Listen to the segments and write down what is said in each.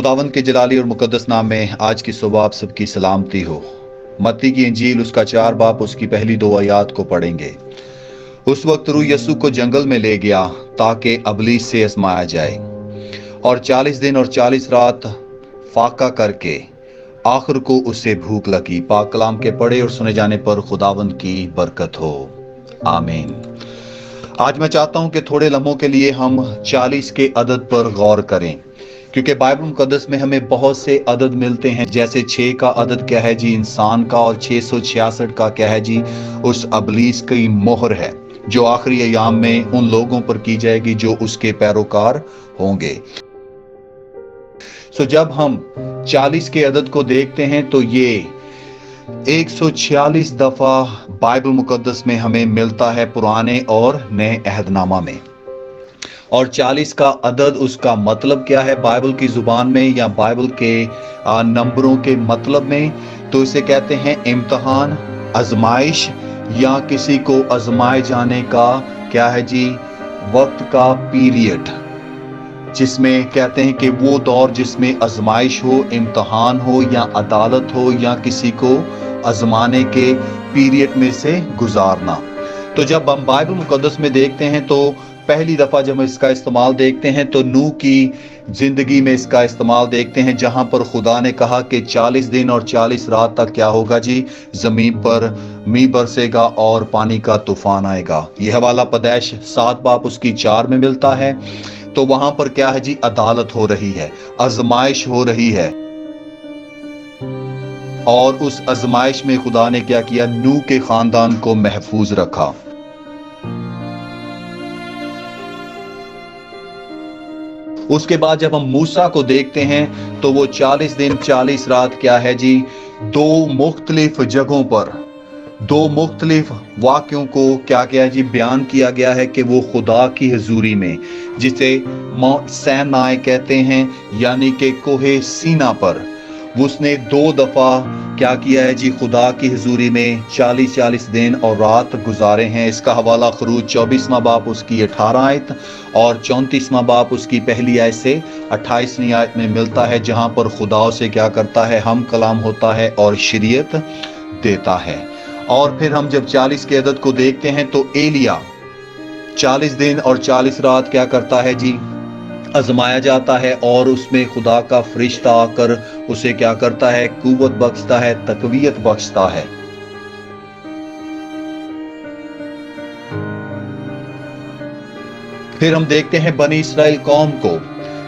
खुदावंद के जलाली और मुकद्दस नाम में आज की सुबह आप सबकी सलामती हो। मत्ती की इंजील उसका 4 बाब उसकी पहली 2 आयात को पढ़ेंगे। उस वक्त रूह यीशु को जंगल में ले गया ताकि अबलीस से आजमाया जाए, और 40 दिन और 40 रात फाका करके आखिर को उसे भूख लगी। पाक कलाम के पढ़े और सुने जाने पर खुदावंद की बरकत हो, आमीन। आज मैं चाहता हूं कि थोड़े लम्हों के लिए हम 40 के अदद पर गौर करें, क्योंकि बाइबल मुकद्दस में हमें बहुत से अदद मिलते हैं। जैसे 6 का अदद क्या है जी, इंसान का, और 666 का क्या है जी, उस अबलीस की मोहर है जो आखिरी अयाम में उन लोगों पर की जाएगी जो उसके पैरोकार होंगे। जब हम 40 के अदद को देखते हैं तो ये 146 दफा बाइबल मुकद्दस में हमें मिलता है, पुराने और नए अहदनामा में। और 40 का अदद, उसका मतलब क्या है बाइबल की जुबान में या बाइबल के नंबरों के मतलब में, तो इसे कहते हैं इम्तिहान, आजमाइश, या किसी को आजमाए जाने का क्या है जी, वक्त का पीरियड, जिसमें कहते हैं कि वो दौर जिसमें आजमाइश हो, इम्तिहान हो या अदालत हो, या किसी को आजमाने के पीरियड में से गुजारना। तो जब हम बाइबल मुकद्दस में देखते हैं तो पहली दफा जब हम इसका इस्तेमाल देखते हैं तो नूह की जिंदगी में इसका इस्तेमाल देखते हैं, जहां पर खुदा ने कहा कि 40 दिन और 40 रात तक क्या होगा जी, जमीन पर मींह बरसेगा और पानी का तूफान आएगा। यह हवाला पैदाइश 7 बाब उसकी 4 में मिलता है। तो वहां पर क्या है जी, अदालत हो रही है, आजमाइश हो रही है, और उस आजमाइश में खुदा ने क्या किया, नूह के खानदान को महफूज रखा। उसके बाद जब हम मूसा को देखते हैं तो वो 40 दिन 40 रात क्या है जी, 2 मुख्तलिफ जगहों पर 2 मुख्तलिफ वाक़यों को क्या किया जी, बयान किया गया है कि वो खुदा की हजूरी में, जिसे माउंट सैनाई कहते हैं, यानी कि कोहे सीना पर उसने 2 दफा क्या किया है जी, खुदा की हजूरी में 40-40 दिन और रात गुजारे हैं। इसका हवाला खरूज 24वां बाब उसकी 18 आयत और 34वां बाब उसकी पहली आयत से 28वीं आयत में मिलता है, जहां पर खुदा से क्या करता है, हम कलाम होता है और शरीयत देता है। और फिर हम जब 40 के अदद को देखते हैं तो एलिया 40 दिन और 40 रात क्या करता है जी, आजमाया जाता है, और उसमें खुदा का फरिश्ता आकर उसे क्या करता है, कुव्वत बख्शता है, तकवीयत बख्शता है। फिर हम देखते हैं बनी इस्राएल कौम को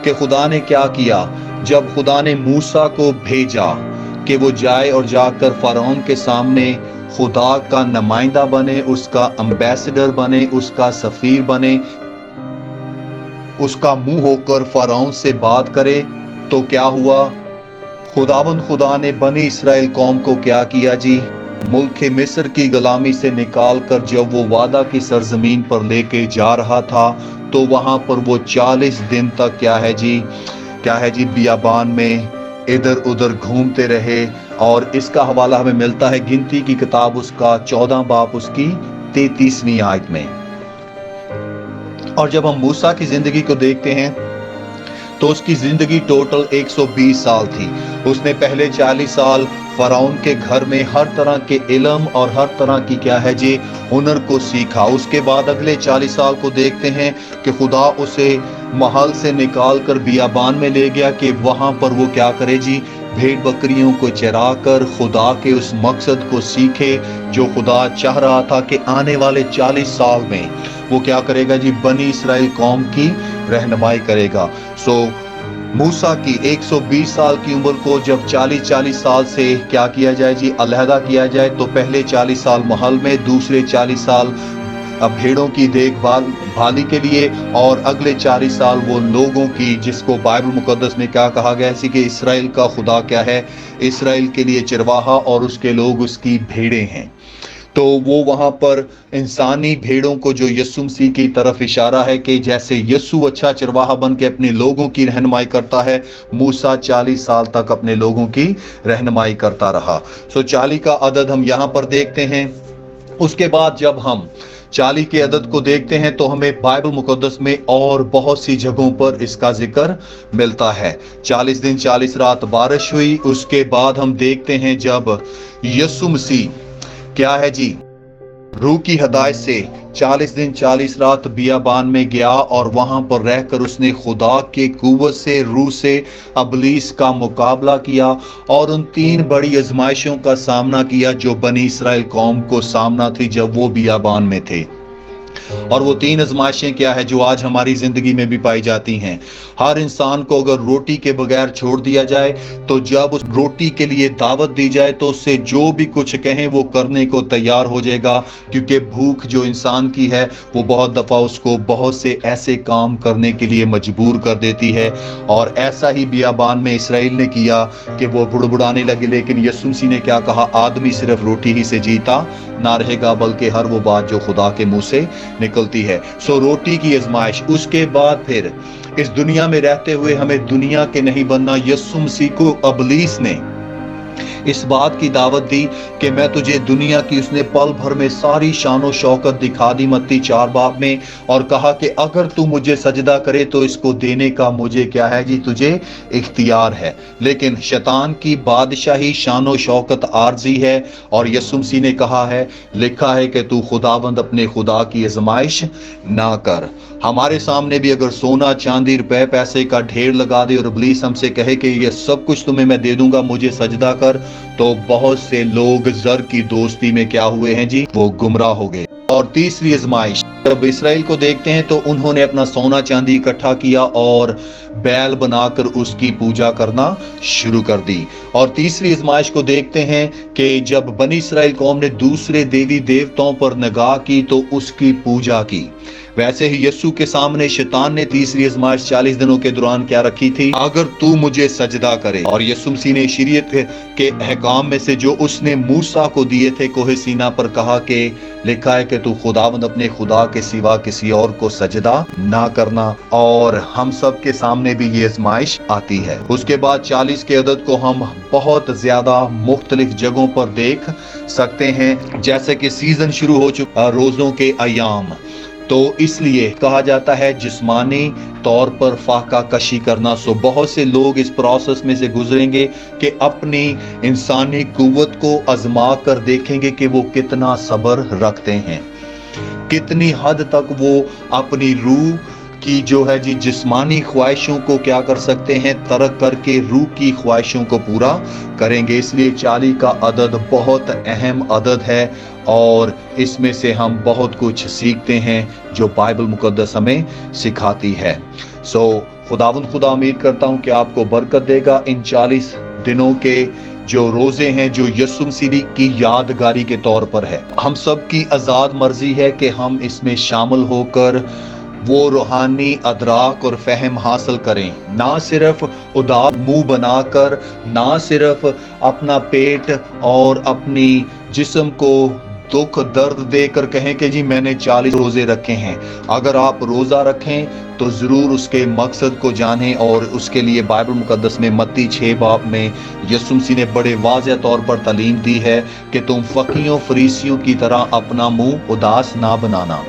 कि खुदा ने क्या किया, जब खुदा ने मूसा को भेजा कि वो जाए और जाकर फरौन के सामने खुदा का नुमाइंदा बने, उसका एम्बेसडर बने, उसका सफीर बने, उसका मुंह होकर फरौन से बात करे, तो क्या हुआ, खुदा ने बनी इस्राएल कौम को क्या किया जी, मुल्क मिस्र की गुलामी से निकाल कर जब वो वादा की सरजमीन पर लेके जा रहा था, तो वहां पर वो 40 दिन तक क्या है जी, बियाबान में इधर उधर घूमते रहे। और इसका हवाला हमें मिलता है गिनती की किताब उसका 14 बाब उसकी 33वीं आयत में। और जब हम मूसा की जिंदगी को देखते हैं तो उसकी जिंदगी टोटल 120 साल थी। उसने पहले 40 साल फरौन के घर में हर तरह के इल्म और हर तरह की क्या है जी, हुनर को सीखा। उसके बाद अगले 40 साल को देखते हैं कि खुदा उसे महल से निकाल कर बियाबान में ले गया कि वहां पर वो क्या करे जी, भेड़ बकरियों को चरा कर खुदा के उस मकसद को सीखे जो खुदा चाह रहा था कि आने वाले 40 साल में वो क्या करेगा जी, बनी इस्राएल कौम की रहनुमाई करेगा। मूसा की 120 साल की उम्र को जब 40 साल से क्या किया जाए जी, अलहदा किया जाए, तो पहले 40 साल महल में, दूसरे 40 साल भेड़ों की देखभाली के लिए, और अगले 40 साल वो लोगों की, जिसको बाइबल मुकद्दस में क्या कहा गया है कि इस्राएल का खुदा क्या है, इस्राएल के लिए चिरवाहा और उसके लोग उसकी भेड़ें हैं। तो वो वहां पर इंसानी भेड़ों को, जो यीशु मसीह की तरफ इशारा है कि जैसे यीशु अच्छा चिरवाहा बन के अपने लोगों की रहनुमाई करता है, मूसा 40 साल तक अपने लोगों की रहनुमाई करता रहा। 40 का अदद हम यहाँ पर देखते हैं। उसके बाद जब हम 40 के अदद को देखते हैं तो हमें बाइबल मुकद्दस में और बहुत सी जगहों पर इसका जिक्र मिलता है। 40 दिन 40 रात बारिश हुई, उसके बाद हम देखते हैं जब यीशु मसीह क्या है जी, रूह की हदायत से 40 दिन 40 रात बियाबान में गया और वहां पर रहकर उसने खुदा के कुव्वत से रूह से अबलीस का मुकाबला किया और उन 3 बड़ी आजमाइशों का सामना किया जो बनी इस्राएल कौम को सामना थी जब वो बियाबान में थे। और वो 3 आजमाइशें क्या है जो आज हमारी जिंदगी में भी पाई जाती हैं। हर इंसान को अगर रोटी के बगैर छोड़ दिया जाए तो जब उस रोटी के लिए दावत दी जाए तो उससे जो भी कुछ कहें वो करने को तैयार हो जाएगा, क्योंकि भूख जो इंसान की है वो बहुत दफा उसको बहुत से ऐसे काम करने के लिए मजबूर कर देती है। और ऐसा ही बियाबान में इसराइल ने किया कि वो बुड़बुड़ाने लगे, लेकिन यीशु मसीह ने क्या कहा, आदमी सिर्फ रोटी ही से जीता ना रहेगा बल्कि हर वो बात जो खुदा के मुंह से निकलती है। सो रोटी की आजमाइश, उसके बाद फिर इस दुनिया में रहते हुए हमें दुनिया के नहीं बनना। यीशु मसीह को अबलीस ने इस बात की दावत दी कि मैं तुझे दुनिया की, उसने पल भर में सारी शान और शौकत दिखा दी मत्ती 4 बाब में, और कहा कि अगर तू मुझे सजदा करे तो इसको देने का मुझे क्या है जी, तुझे इख्तियार है। लेकिन शैतान की बादशाही शान और शौकत आर्जी है और यीशु मसीह ने कहा है, लिखा है कि तू खुदावंद अपने खुदा की आजमाइश ना कर। हमारे सामने भी अगर सोना चांदी रुपए पैसे का ढेर लगा दे और इब्लीस हमसे कहे कि ये सब कुछ तुम्हें मैं दे दूंगा, मुझे सजदा कर, तो बहुत से लोग जर की दोस्ती में क्या हुए हैं जी, वो गुमराह हो गए। और तीसरी आजमाइश, जब इसराइल को देखते हैं तो उन्होंने अपना सोना चांदी इकट्ठा किया और बैल बनाकर उसकी पूजा करना शुरू कर दी। और तीसरी आजमाइश को देखते हैं कि जब बनी इसराइल कौम ने दूसरे देवी देवताओं पर निगाह की तो उसकी पूजा की। वैसे ही यीशु के सामने शैतान ने तीसरी आजमाइश 40 दिनों के दौरान क्या रखी थी, अगर तू मुझे सजदा करे। और यीशु मसीह ने शरीयत के अहकाम में से जो उसने मूसा को दिए थे कोहे सीना पर, कहा कि लिखा है कि तू खुदावंद अपने खुदा के सिवा किसी और को सजदा ना करना। और हम सब के सामने भी ये आजमाइश आती है। उसके बाद 40 के अदद को हम बहुत ज्यादा मुख्तलिफ जगहों पर देख सकते हैं, जैसे कि सीजन शुरू हो चुका रोजों के अयाम, तो इसलिए कहा जाता है जिस्मानी तौर पर फाका कशी करना। सो बहुत से लोग इस प्रोसेस में से गुजरेंगे कि अपनी इंसानी कुव्वत को आजमा कर देखेंगे कि वो कितना सब्र रखते हैं, कितनी हद तक वो अपनी रूह की जो है जी जिस्मानी ख्वाहिशों को क्या कर सकते हैं, तर्क करके रूह की ख्वाहिशों को पूरा करेंगे। इसलिए 40 का अदद बहुत अहम अदद है और इसमें से हम बहुत कुछ सीखते हैं जो बाइबल मुकद्दस हमें सिखाती है। सो खुदावंद खुदा उम्मीद करता हूं कि आपको बरकत देगा। इन 40 दिनों के जो रोजे हैं जो यीशु मसीह की यादगारी के तौर पर है, हम सब की आजाद मर्जी है कि हम इसमें शामिल होकर वो रूहानी अदराक और फहम हासिल करें, ना सिर्फ उदास मुंह बनाकर, ना सिर्फ अपना पेट और अपनी जिस्म को दुख दर्द देकर कहें कि जी मैंने 40 रोजे रखे हैं। अगर आप रोजा रखें तो जरूर उसके मकसद को जानें, और उसके लिए बाइबल मुकद्दस में मत्ती 6 बाब में यीशु मसीह ने बड़े वाज़ेह तौर पर तालीम दी है कि तुम फकीयों फरीसियों की तरह अपना मुंह उदास ना बनाना।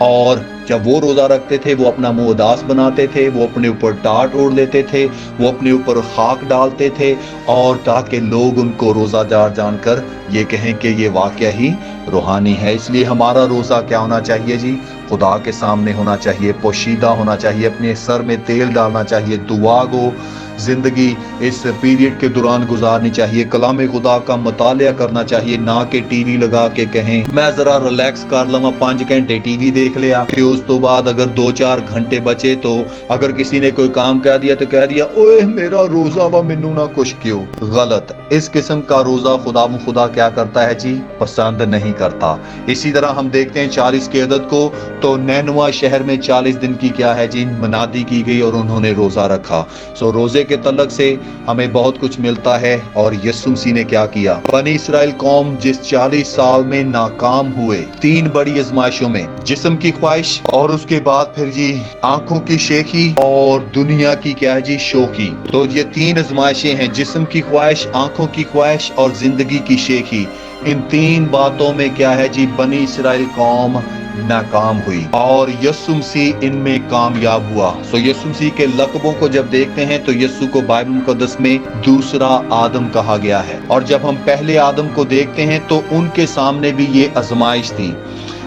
और जब वो रोजा रखते थे वो अपना मुंह उदास बनाते थे, वो अपने ऊपर टाट ओढ़ लेते थे, वो अपने ऊपर खाक डालते थे, और ताकि लोग उनको रोजादार जानकर ये कहें कि ये वाकया ही रूहानी है। इसलिए हमारा रोजा क्या होना चाहिए जी, खुदा के सामने होना चाहिए, पोशीदा होना चाहिए, अपने सर में तेल डालना चाहिए, दुआ को जिंदगी इस पीरियड के दौरान गुजारनी चाहिए, कलाम खुदा का मुतालिया करना चाहिए, ना कि टीवी लगा के कहें मैं जरा रिलैक्स कर लवां 5 घंटे टीवी देख लिया, फिर उस तो बाद अगर 2-4 घंटे बचे तो अगर किसी ने कोई काम कह दिया तो कह दिया ओए मेरा रोजा वा मैनू ना कुछ क्यों। गलत, इस किस्म का रोजा खुदा क्या करता है जी, पसंद नहीं करता। इसी तरह हम देखते हैं 40 के अदद को, तो नैनवा शहर में 40 दिन की क्या है जी मनादी की गई और उन्होंने रोजा रखा। सो रोजे के तलक से हमें बहुत कुछ मिलता है। और यीशु मसीह ने क्या किया, बनी इस्राएल कौम जिस 40 साल में नाकाम हुए 3 बड़ी आजमाइशों में, जिस्म की ख्वाहिश और उसके बाद फिर जी आंखों की शेखी और दुनिया की क्या है जी शोखी, तो ये 3 आजमाइशें हैं, जिस्म की ख्वाहिश, आंखों की ख्वाहिश और जिंदगी की शेखी। इन 3 बातों में क्या है जी बनी इस्राएल कौम नाकाम हुई और यीशु मसीह इनमें कामयाब हुआ। सो यीशु मसीह के लक़बों को जब देखते हैं तो यीशु को बाइबल मुक़द्दस में दूसरा आदम कहा गया है। और जब हम पहले आदम को देखते हैं तो उनके सामने भी ये आजमाइश थी।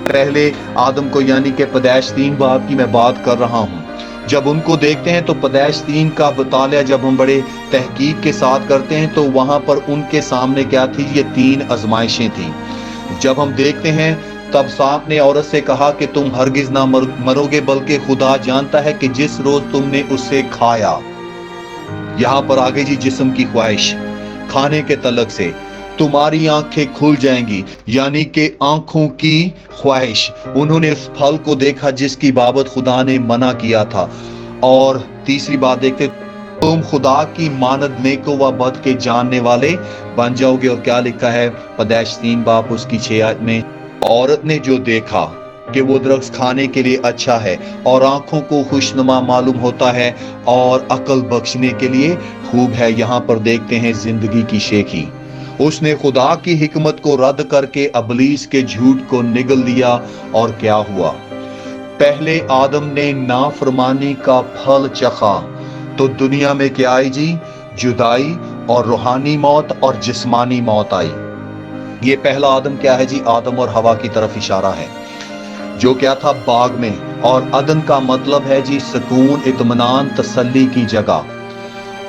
पहले आदम को यानी कि पैदाइश 3 बाब की मैं बात कर रहा हूँ। जब उनको देखते हैं तो पैदाइश 3 का मुताला जब हम बड़े तहकीक के साथ करते हैं तो वहां पर उनके सामने क्या थी, ये 3 आजमाइशें थी। जब हम देखते हैं तब सांप ने औरत से कहा कि तुम हरगिज ना मरोगे, बल्कि खुदा जानता है कि जिस रोज तुमने उससे खाया। यहाँ पर आगे जी जिस्म की ख्वाहिश खाने के तलक से तुम्हारी आंखें खुल जाएंगी, यानी कि आंखों की ख्वाहिश। उन्होंने उस फल को देखा जिसकी बाबत खुदा ने मना किया था। और तीसरी बात देखते, तुम खुदा की मानद नेको व बद के जानने वाले बन जाओगे। और क्या लिखा है पैदाइश 3 बाब उसकी 6 आयत में, औरत ने जो देखा कि वो दरख्त खाने के लिए अच्छा है और आंखों को खुशनुमा मालूम होता है और अकल बख्शने के लिए खूब है। यहाँ पर देखते हैं जिंदगी की शेखी। उसने खुदा की हिकमत को रद्द करके अबलीस के झूठ को निगल लिया। और क्या हुआ, पहले आदम ने नाफरमानी का फल चखा तो दुनिया में क्या आई जी, जुदाई और रूहानी मौत और जिस्मानी मौत आई। ये पहला आदम क्या है जी, आदम और हवा की तरफ इशारा है, जो क्या था बाग में। और अदन का मतलब है जी सुकून, इत्मीनान, तसल्ली की जगह।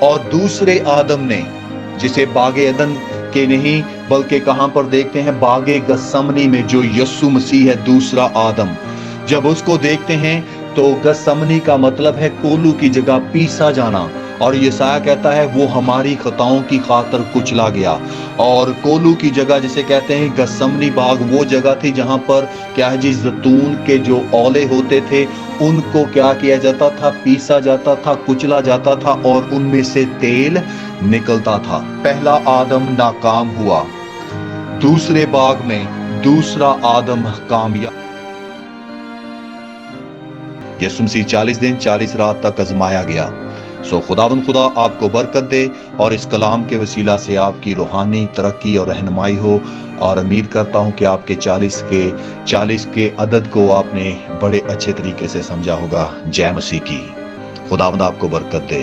और दूसरे आदम ने, जिसे बागे अदन के नहीं बल्कि कहां पर देखते हैं, बागे गसमनी में, जो यीशु मसीह है दूसरा आदम। जब उसको देखते हैं तो गसमनी का मतलब है कोलू की जगह पीसा जाना। और यसाया कहता है वो हमारी खताओं की खातर कुचला गया। और कोलू की जगह जिसे कहते हैं गसमनी बाग, वो जगह थी जहां पर क्या है जी, जैतून के जो औले होते थे उनको क्या किया जाता था, पीसा जाता था, कुचला जाता था और उनमें से तेल निकलता था। पहला आदम नाकाम हुआ, दूसरे बाग में दूसरा आदम कामयाब। यीशु मसीह 40 दिन 40 रात तक आजमाया गया। सो खुदावंद खुदा आपको बरकत दे और इस कलाम के वसीला से आपकी रूहानी तरक्की और रहनुमाई हो। और उम्मीद करता हूं कि आपके 40 के अदद को आपने बड़े अच्छे तरीके से समझा होगा। जय मसीह की। खुदावंद आपको बरकत दे।